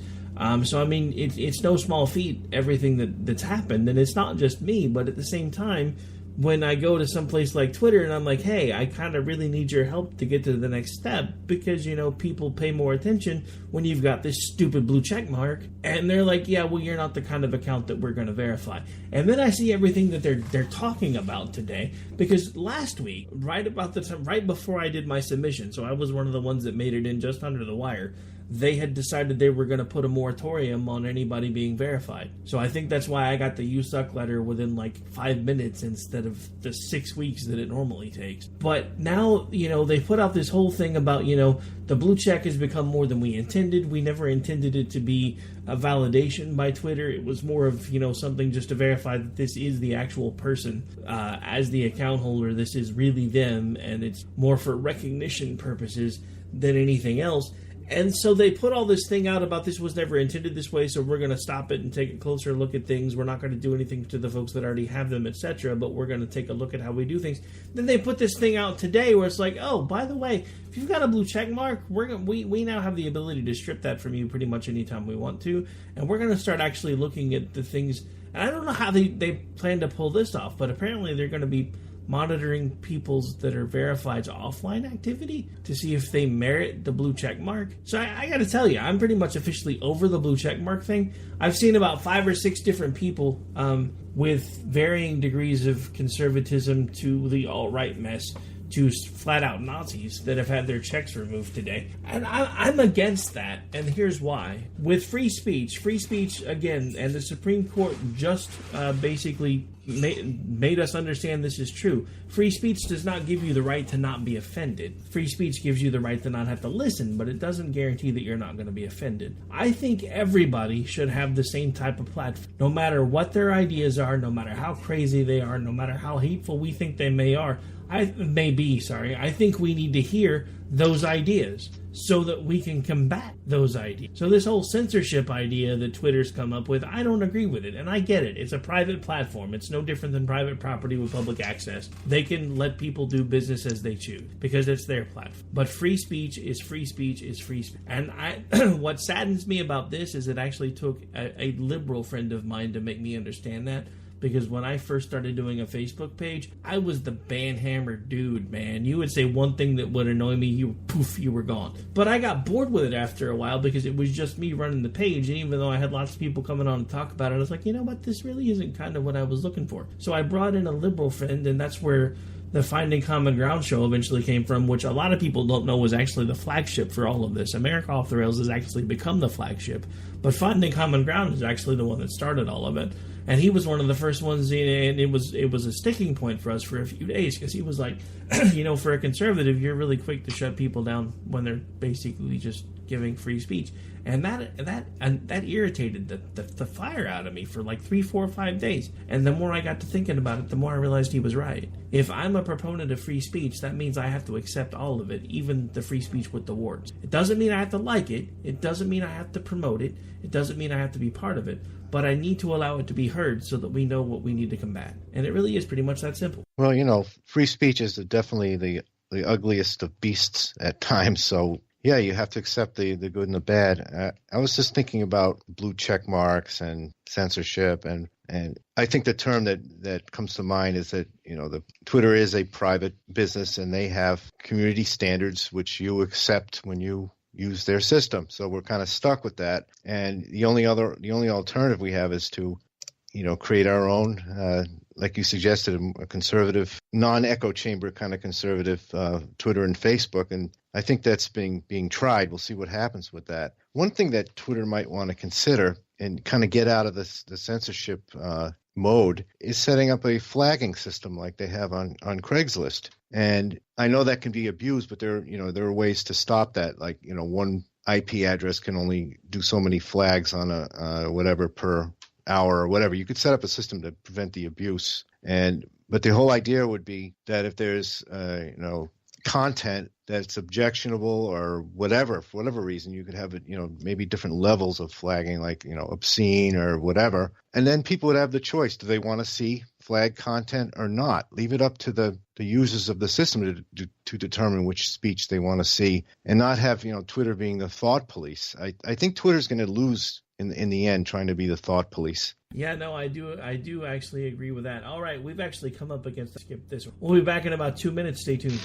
[SPEAKER 12] So, I mean, it's no small feat, everything that's happened. And it's not just me, but at the same time, when I go to some place like Twitter and I'm like, hey, I kind of really need your help to get to the next step, because, people pay more attention when you've got this stupid blue check mark. And they're like, yeah, well, you're not the kind of account that we're going to verify. And then I see everything that they're talking about today, because last week, right about the time, right before I did my submission, so I was one of the ones that made it in just under the wire, they had decided they were going to put a moratorium on anybody being verified. So I think that's why I got the You Suck letter within like 5 minutes instead of the 6 weeks that it normally takes. But now, they put out this whole thing about, the blue check has become more than we intended. We never intended it to be a validation by Twitter. It was more of, something just to verify that this is the actual person. As the account holder, this is really them, and it's more for recognition purposes than anything else. And so they put all this thing out about this was never intended this way, so we're going to stop it and take a closer look at things. We're not going to do anything to the folks that already have them, etc., but we're going to take a look at how we do things. Then they put this thing out today where it's like, oh, by the way, if you've got a blue check mark, we now have the ability to strip that from you pretty much anytime we want to, and we're going to start actually looking at the things. And I don't know how they plan to pull this off, but apparently they're going to be monitoring people's that are verified's offline activity to see if they merit the blue check mark. So I got to tell you, I'm pretty much officially over the blue check mark thing. I've seen about 5 or 6 different people with varying degrees of conservatism to the alt-right mess to flat-out Nazis that have had their checks removed today. And I'm against that, and here's why. With free speech, again, and the Supreme Court just basically made us understand this is true. Free speech does not give you the right to not be offended. Free speech gives you the right to not have to listen, but it doesn't guarantee that you're not going to be offended. I think everybody should have the same type of platform, no matter what their ideas are, no matter how crazy they are, no matter how hateful we think they may be. I think we need to hear those ideas so that we can combat those ideas. So this whole censorship idea that Twitter's come up with, I don't agree with it, and I get it. It's a private platform. It's no different than private property with public access. They can let people do business as they choose because it's their platform. But free speech is free speech is free speech. And what saddens me about this is it actually took a liberal friend of mine to make me understand that. Because when I first started doing a Facebook page, I was the band-hammered dude, man. You would say one thing that would annoy me, you were gone. But I got bored with it after a while because it was just me running the page. And even though I had lots of people coming on to talk about it, I was like, you know what, this really isn't kind of what I was looking for. So I brought in a liberal friend, and that's where the Finding Common Ground show eventually came from, which a lot of people don't know was actually the flagship for all of this. America Off the Rails has actually become the flagship, but Finding Common Ground is actually the one that started all of it. And he was one of the first ones, and it was a sticking point for us for a few days, because he was like, for a conservative, you're really quick to shut people down when they're basically just giving free speech. And that irritated the fire out of me for like 3, 4, 5 days. And the more I got to thinking about it, the more I realized he was right. If I'm a proponent of free speech, that means I have to accept all of it, even the free speech with the warts. It doesn't mean I have to like it. It doesn't mean I have to promote it. It doesn't mean I have to be part of it. But I need to allow it to be heard so that we know what we need to combat. And it really is pretty much that simple.
[SPEAKER 13] Well, free speech is definitely the ugliest of beasts at times. So, yeah, you have to accept the good and the bad. I was just thinking about blue check marks and censorship. And I think the term that comes to mind is that, the Twitter is a private business and they have community standards which you accept when you use their system. So we're kind of stuck with that. And the only alternative we have is to, create our own, like you suggested, a conservative, non-echo chamber kind of conservative Twitter and Facebook. And I think that's being tried. We'll see what happens with that. One thing that Twitter might want to consider and kind of get out of the censorship mode is setting up a flagging system like they have on Craigslist. And I know that can be abused, but there are ways to stop that. Like, one IP address can only do so many flags on a whatever per hour or whatever. You could set up a system to prevent the abuse. But the whole idea would be that if there's content that's objectionable or whatever, for whatever reason, you could have it, maybe different levels of flagging, like, obscene or whatever. And then people would have the choice. Do they want to see flag content or not? Leave it up to the users of the system to determine which speech they want to see, and not have, Twitter being the thought police. I think Twitter's going to lose in the end, trying to be the thought police.
[SPEAKER 12] Yeah, no, I do actually agree with that. All right, we've actually come up against skip this one. We'll be back in about 2 minutes. Stay tuned.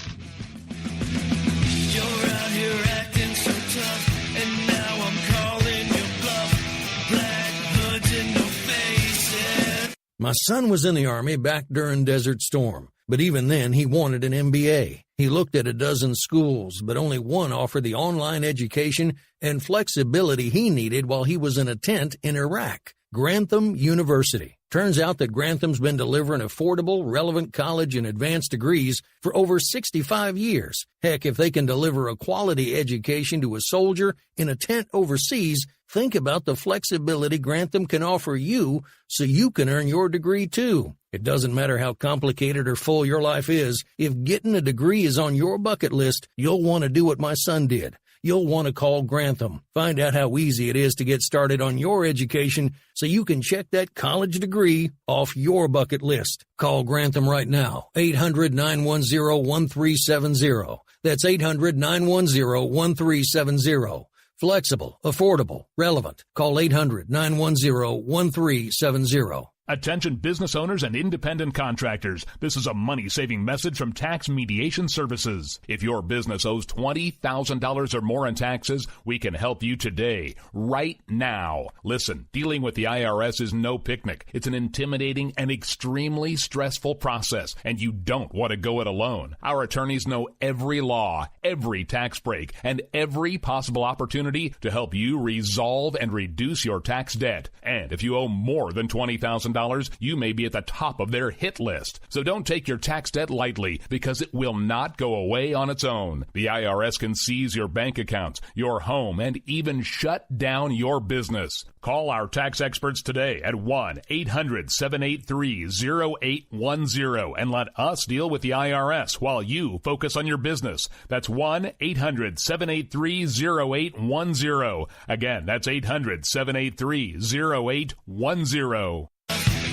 [SPEAKER 11] You're out here acting so tough, and now I'm calling your bluff. Black hoods in your faces.
[SPEAKER 6] My son was in the Army back during Desert Storm, but even then he wanted an MBA. He looked at a dozen schools, but only one offered the online education and flexibility he needed while he was in a tent in Iraq. Grantham University. Turns out that Grantham's been delivering affordable, relevant college and advanced degrees for over 65 years. Heck, if they can deliver a quality education to a soldier in a tent overseas, think about the flexibility Grantham can offer you so you can earn your degree too. It doesn't matter how complicated or full your life is. If getting a degree is on your bucket list, you'll want to do what my son did. You'll want to call Grantham. Find out how easy it is to get started on your education so you can check that college degree off your bucket list. Call Grantham right now, 800-910-1370. That's 800-910-1370. Flexible, affordable, relevant. Call 800-910-1370.
[SPEAKER 16] Attention business owners and independent contractors. This is a money-saving message from Tax Mediation Services. If your business owes $20,000 or more in taxes, we can help you today, right now. Listen, dealing with the IRS is no picnic. It's an intimidating and extremely stressful process, and you don't want to go it alone. Our attorneys know every law, every tax break, and every possible opportunity to help you resolve and reduce your tax debt. And if you owe more than $20,000, you may be at the top of their hit list. So don't take your tax debt lightly, because it will not go away on its own. The IRS can seize your bank accounts, your home, and even shut down your business. Call our tax experts today at 1-800-783-0810 and let us deal with the IRS while you focus on your business. That's 1-800-783-0810. Again, that's 800-783-0810.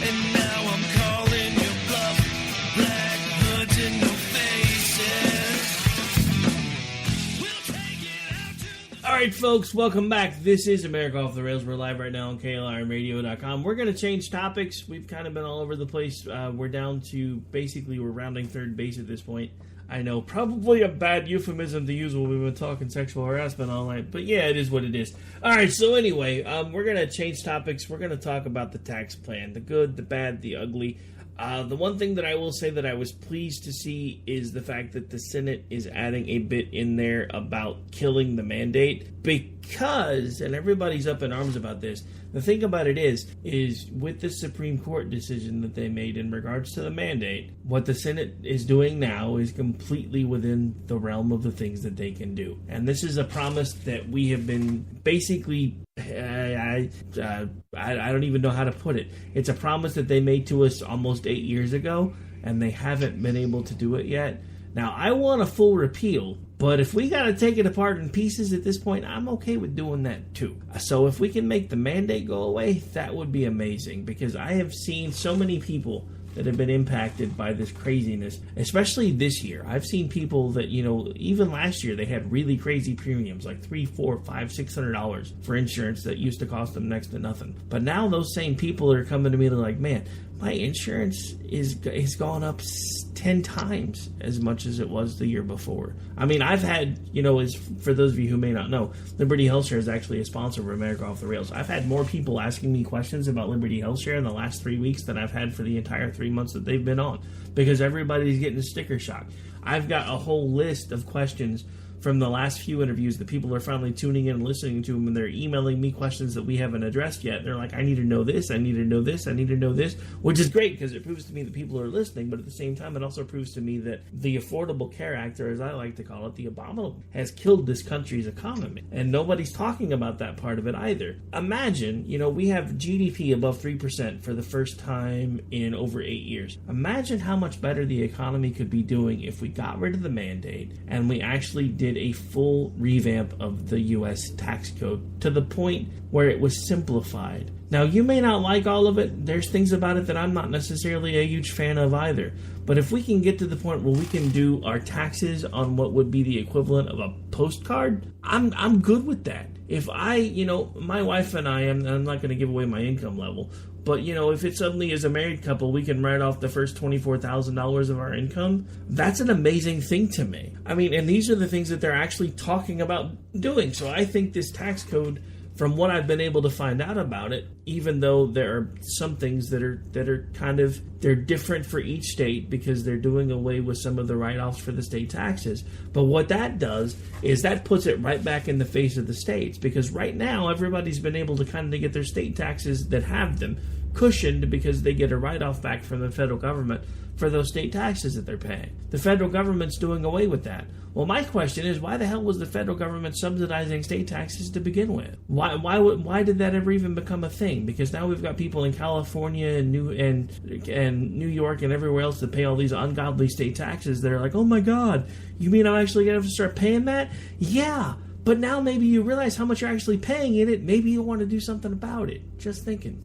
[SPEAKER 11] And now I'm calling your bluff. Black hoods in your faces. We'll take it out to the...
[SPEAKER 12] All right, folks, welcome back. This is America Off the Rails. We're live right now on KLRMradio.com. We're going to change topics. We've kind of been all over the place. We're down to, basically, we're rounding third base at this point. I know, probably a bad euphemism to use when we've been talking sexual harassment all night, but yeah, it is what it is. All right, so anyway, we're going to change topics. We're going to talk about the tax plan, the good, the bad, the ugly. The one thing that I will say that I was pleased to see is the fact that the Senate is adding a bit in there about killing the mandate, because, and everybody's up in arms about this, The thing about it is with the Supreme Court decision that they made in regards to the mandate, what the Senate is doing now is completely within the realm of the things that they can do. And this is a promise that we have been basically, I don't even know how to put it. It's a promise that they made to us almost 8 years ago, and they haven't been able to do it yet. Now, I want a full repeal, but if we got to take it apart in pieces at this point, I'm okay with doing that too. So if we can make the mandate go away, that would be amazing, because I have seen so many people that have been impacted by this craziness, especially this year. I've seen people that, even last year they had really crazy premiums, like $300, $400, $500, $600 for insurance that used to cost them next to nothing. But now those same people are coming to me, they're like, man, my insurance is gone up 10 times as much as it was the year before. I mean, I've had, for those of you who may not know, Liberty HealthShare is actually a sponsor of America Off the Rails. I've had more people asking me questions about Liberty HealthShare in the last 3 weeks than I've had for the entire 3 months that they've been on, because everybody's getting a sticker shock. I've got a whole list of questions from the last few interviews that people are finally tuning in and listening to them, and they're emailing me questions that we haven't addressed yet. They're like, I need to know this, I need to know this, I need to know this, which is great because it proves to me that people are listening, but at the same time, it also proves to me that the Affordable Care Act, or as I like to call it, the abominable, has killed this country's economy, and nobody's talking about that part of it either. Imagine, we have GDP above 3% for the first time in over 8 years. Imagine how much better the economy could be doing if we got rid of the mandate and we actually did a full revamp of the U.S. tax code to the point where it was simplified. Now, you may not like all of it. There's things about it that I'm not necessarily a huge fan of either. But if we can get to the point where we can do our taxes on what would be the equivalent of a postcard, I'm good with that. If my wife and I'm not going to give away my income level, but, if it suddenly is a married couple, we can write off the first $24,000 of our income, that's an amazing thing to me. I mean, and these are the things that they're actually talking about doing. So I think this tax code, from what I've been able to find out about it, even though there are some things that are kind of, they're different for each state because they're doing away with some of the write-offs for the state taxes. But what that does is that puts it right back in the face of the states, because right now everybody's been able to kind of get their state taxes that have them cushioned because they get a write-off back from the federal government for those state taxes that they're paying. The federal government's doing away with that. Well, my question is, why the hell was the federal government subsidizing state taxes to begin with? Why did that ever even become a thing? Because now we've got people in California and New York and everywhere else that pay all these ungodly state taxes that are like, oh my God, you mean I'm actually going to have to start paying that? Yeah, but now maybe you realize how much you're actually paying in it. Maybe you want to do something about it. Just thinking.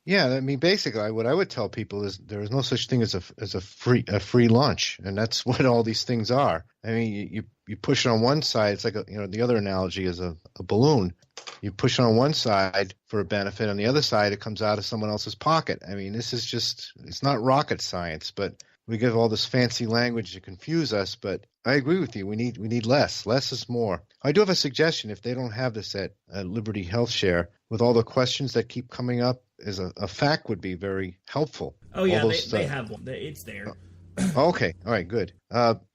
[SPEAKER 13] Yeah, I mean, basically, what I would tell people is there is no such thing as a free lunch, and that's what all these things are. I mean, you push it on one side, it's like the other analogy is a balloon. You push it on one side for a benefit, on the other side it comes out of someone else's pocket. I mean, this is it's not rocket science, but we give all this fancy language to confuse us. But I agree with you. We need less. Less is more. I do have a suggestion. If they don't have this at Liberty HealthShare, with all the questions that keep coming up, is a fact would be very helpful.
[SPEAKER 12] Oh yeah, they have one. It's there.
[SPEAKER 13] Okay. All right. Good.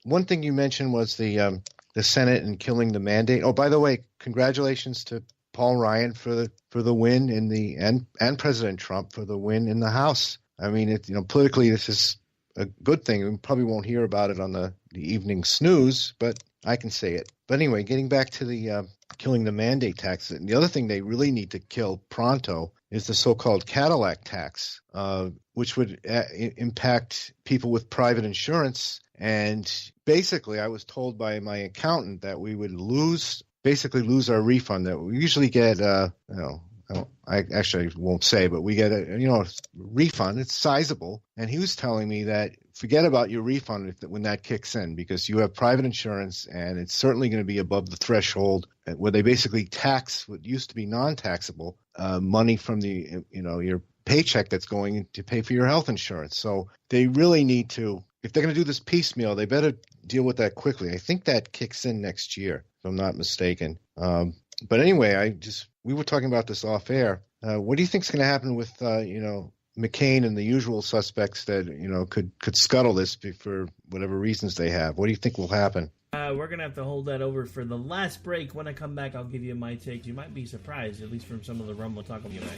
[SPEAKER 13] One thing you mentioned was the Senate and killing the mandate. Oh, by the way, congratulations to Paul Ryan for the win and President Trump for the win in the House. I mean, politically this is a good thing. We probably won't hear about it on the evening snooze, but I can say it. But anyway, getting back to the killing the mandate tax, the other thing they really need to kill pronto is the so-called Cadillac tax, which would impact people with private insurance. And basically, I was told by my accountant that we would lose our refund that we usually get. I actually won't say, but we get a refund. It's sizable, and he was telling me that forget about your refund when that kicks in, because you have private insurance, and it's certainly going to be above the threshold where they basically tax what used to be non-taxable money from your paycheck that's going to pay for your health insurance. So they really need to, if they're going to do this piecemeal, they better deal with that quickly. I think that kicks in next year, if I'm not mistaken. But anyway, we were talking about this off air. What do you think is going to happen with McCain and the usual suspects that could scuttle this for whatever reasons they have? What do you think will happen?
[SPEAKER 12] we're going to have to hold that over for the last break. When I come back, I'll give you my take. You might be surprised, at least from some of the Rumble talk I'll give you.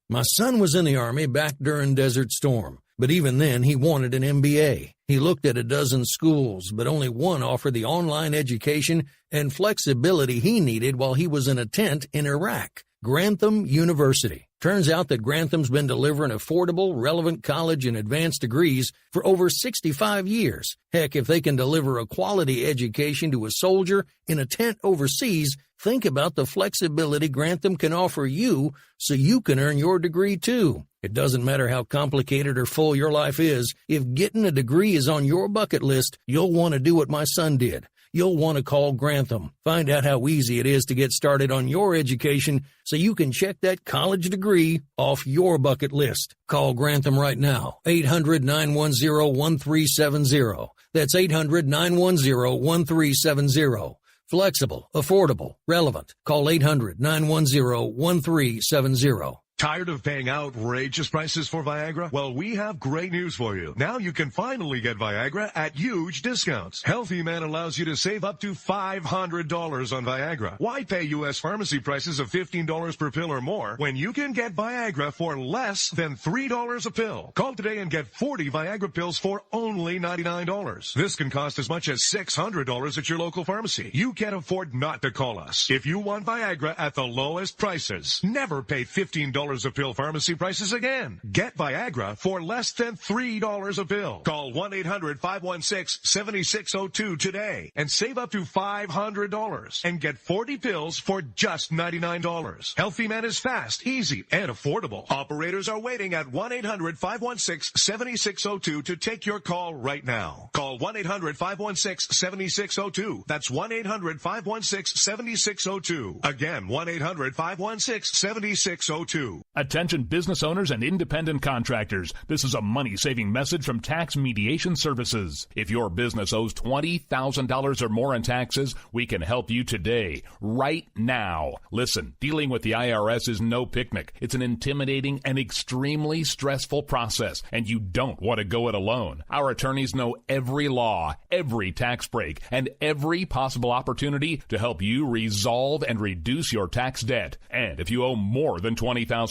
[SPEAKER 6] My son was in the Army back during Desert Storm, but even then he wanted an MBA. He looked at a dozen schools, but only one offered the online education and flexibility he needed while he was in a tent in Iraq. Grantham University. Turns out that Grantham's been delivering affordable, relevant college and advanced degrees for over 65 years. Heck, if they can deliver a quality education to a soldier in a tent overseas, think about the flexibility Grantham can offer you so you can earn your degree too. It doesn't matter how complicated or full your life is. If getting a degree is on your bucket list, you'll want to do what my son did. You'll want to call Grantham. Find out how easy it is to get started on your education so you can check that college degree off your bucket list. Call Grantham right now. 800-910-1370. That's 800-910-1370. Flexible, affordable, relevant. Call 800-910-1370.
[SPEAKER 15] Tired of paying outrageous prices for Viagra? Well, we have great news for you. Now you can finally get Viagra at huge discounts. Healthy Man allows you to save up to $500 on Viagra. Why pay U.S. pharmacy prices of $15 per pill or more when you can get Viagra for less than $3 a pill? Call today and get 40 Viagra pills for only $99. This can cost as much as $600 at your local pharmacy. You can't afford not to call us. If you want Viagra at the lowest prices, never pay $15 a pill pharmacy prices again. Get Viagra for less than $3 a pill. Call 1-800-516-7602 today and save up to $500 and get 40 pills for just $99. Healthy Man is fast, easy, and affordable. Operators are waiting at 1-800-516-7602 to take your call right now. Call 1-800-516-7602. That's 1-800-516-7602. Again, 1-800-516-7602.
[SPEAKER 16] Attention business owners and independent contractors. This is a money-saving message from Tax Mediation Services. If your business owes $20,000 or more in taxes, we can help you today, right now. Listen, dealing with the IRS is no picnic. It's an intimidating and extremely stressful process, and you don't want to go it alone. Our attorneys know every law, every tax break, and every possible opportunity to help you resolve and reduce your tax debt. And if you owe more than $20,000,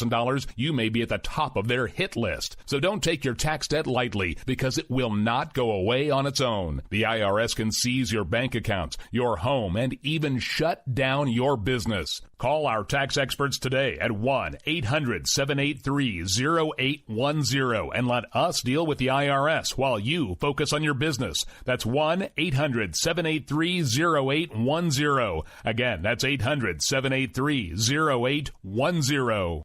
[SPEAKER 16] you may be at the top of their hit list. So don't take your tax debt lightly, because it will not go away on its own. The IRS can seize your bank accounts, your home, and even shut down your business. Call our tax experts today at 1-800-783-0810 and let us deal with the IRS while you focus on your business. That's 1-800-783-0810. Again, that's 800-783-0810.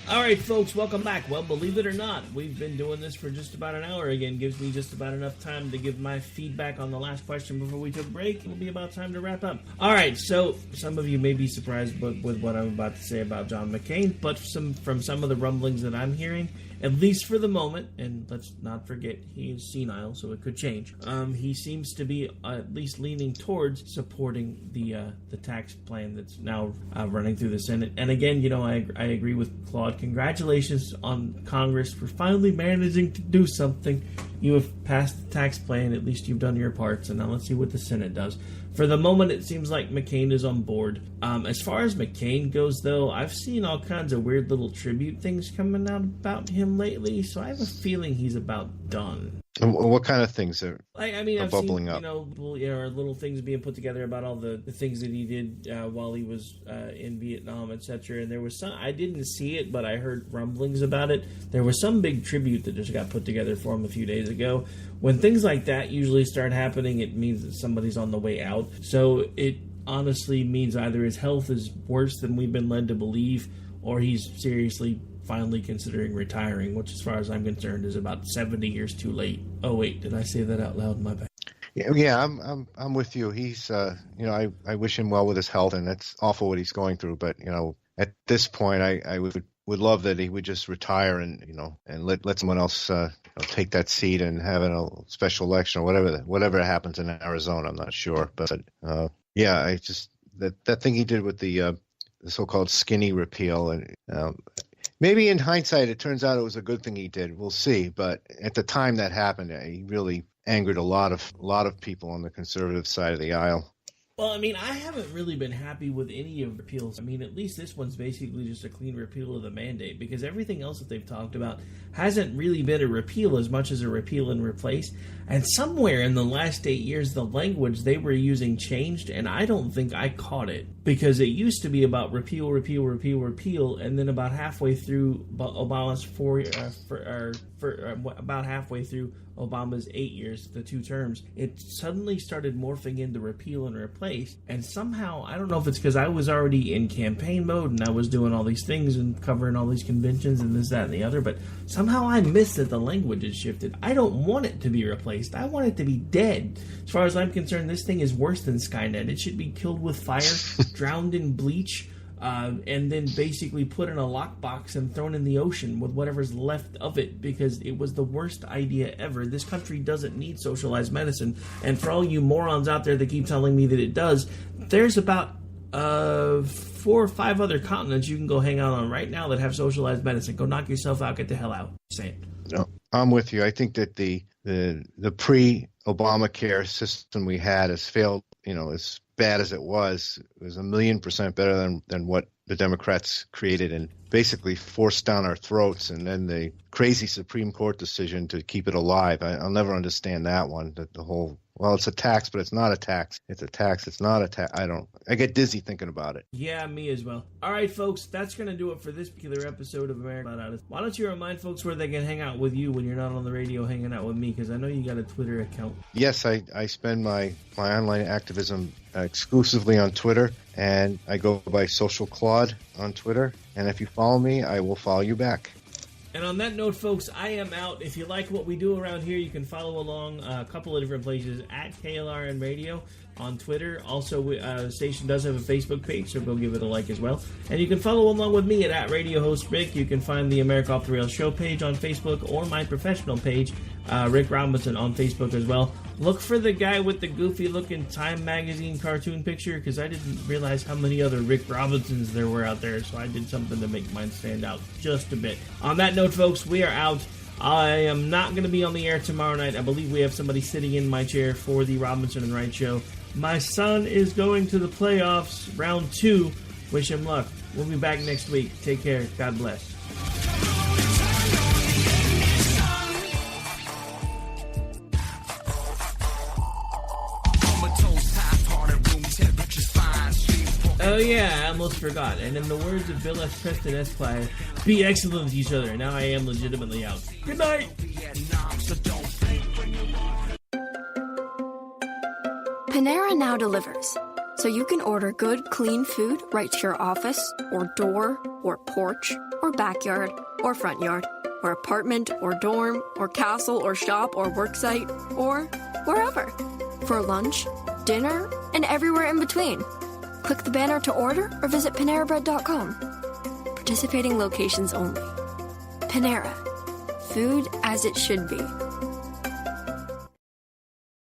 [SPEAKER 12] All right, folks, welcome back. Well, believe it or not, we've been doing this for just about an hour. Again, gives me just about enough time to give my feedback on the last question before we took a break. It'll be about time to wrap up. All right, so some of you may be surprised with what I'm about to say about John McCain, but from some of the rumblings that I'm hearing, at least for the moment, and let's not forget he is senile, so it could change. He seems to be at least leaning towards supporting the tax plan that's now running through the Senate. And again, I agree with Claude. Congratulations on Congress for finally managing to do something. You have passed the tax plan. At least you've done your part. So now let's see what the Senate does. For the moment, it seems like McCain is on board. As far as McCain goes, though, I've seen all kinds of weird little tribute things coming out about him lately, so I have a feeling he's about done.
[SPEAKER 13] What kind of things are
[SPEAKER 12] I've
[SPEAKER 13] bubbling
[SPEAKER 12] seen,
[SPEAKER 13] up?
[SPEAKER 12] Little things being put together about all the things that he did while he was in Vietnam, etc. And there was some, I didn't see it, but I heard rumblings about it. There was some big tribute that just got put together for him a few days ago. When things like that usually start happening, it means that somebody's on the way out. So it honestly means either his health is worse than we've been led to believe, or he's seriously finally considering retiring, which as far as I'm concerned is about 70 years too late. Oh wait, did I say that out loud? My bad.
[SPEAKER 13] Yeah, I'm with you. He's I wish him well with his health, and it's awful what he's going through, but at this point I would love that he would just retire and let someone else take that seat and have a special election or whatever happens in Arizona. I'm not sure, but I just that thing he did with the the so-called skinny repeal. And maybe in hindsight, it turns out it was a good thing he did. We'll see. But at the time that happened, he really angered a lot of people on the conservative side of the aisle.
[SPEAKER 12] Well, I mean, I haven't really been happy with any of the repeals. I mean, at least this one's basically just a clean repeal of the mandate, because everything else that they've talked about hasn't really been a repeal as much as a repeal and replace. And somewhere in the last 8 years, the language they were using changed, and I don't think I caught it, because it used to be about repeal, repeal, repeal, repeal, and then about halfway through Obama's about halfway through Obama's 8 years, the 2 terms, it suddenly started morphing into repeal and replace. And somehow, I don't know if it's because I was already in campaign mode and I was doing all these things and covering all these conventions and this, that, and the other, but somehow I missed that the language had shifted. I don't want it to be replaced. I want it to be dead. As far as I'm concerned, this thing is worse than Skynet. It should be killed with fire, drowned in bleach, and then basically put in a lockbox and thrown in the ocean with whatever's left of it, because it was the worst idea ever. This country doesn't need socialized medicine, and for all you morons out there that keep telling me that it does, there's about 4 or 5 other continents you can go hang out on right now that have socialized medicine. Go knock yourself out, get the hell out. Say it.
[SPEAKER 13] No, I'm with you. I think that the pre-Obamacare system we had has failed, as bad as it was 1,000,000% better than what the Democrats created and basically forced down our throats, and then the crazy Supreme Court decision to keep it alive. I'll never understand that one. The whole, well, it's a tax, but it's not a tax. It's a tax. It's not a tax. I get dizzy thinking about it.
[SPEAKER 12] Yeah, me as well. All right, folks, that's going to do it for this particular episode of America Out. Why don't you remind folks where they can hang out with you when you're not on the radio hanging out with me, because I know you got a Twitter account.
[SPEAKER 13] Yes, I spend my online activism exclusively on Twitter, and I go by Social Claude on Twitter, and if you follow me, I will follow you back.
[SPEAKER 12] And on that note, folks, I am out. If you like what we do around here, you can follow along a couple of different places at KLRN Radio on Twitter. Also, the station does have a Facebook page, so go give it a like as well. And you can follow along with me at Radio Host Rick. You can find the America Off the Rails show page on Facebook, or my professional page, Rick Robinson, on Facebook as well. Look for the guy with the goofy-looking Time Magazine cartoon picture, because I didn't realize how many other Rick Robinsons there were out there, so I did something to make mine stand out just a bit. On that note, folks, we are out. I am not going to be on the air tomorrow night. I believe we have somebody sitting in my chair for the Robinson and Wright show. My son is going to the playoffs, round 2. Wish him luck. We'll be back next week. Take care. God bless. Oh yeah, I almost forgot. And in the words of Bill F. Preston Esquire, be excellent with each other. Now I am legitimately out. Good night!
[SPEAKER 1] Panera now delivers, so you can order good, clean food right to your office, or door, or porch, or backyard, or front yard, or apartment, or dorm, or castle, or shop, or worksite, or wherever. For lunch, dinner, and everywhere in between. Click the banner to order or visit PaneraBread.com. Participating locations only. Panera. Food as it should be.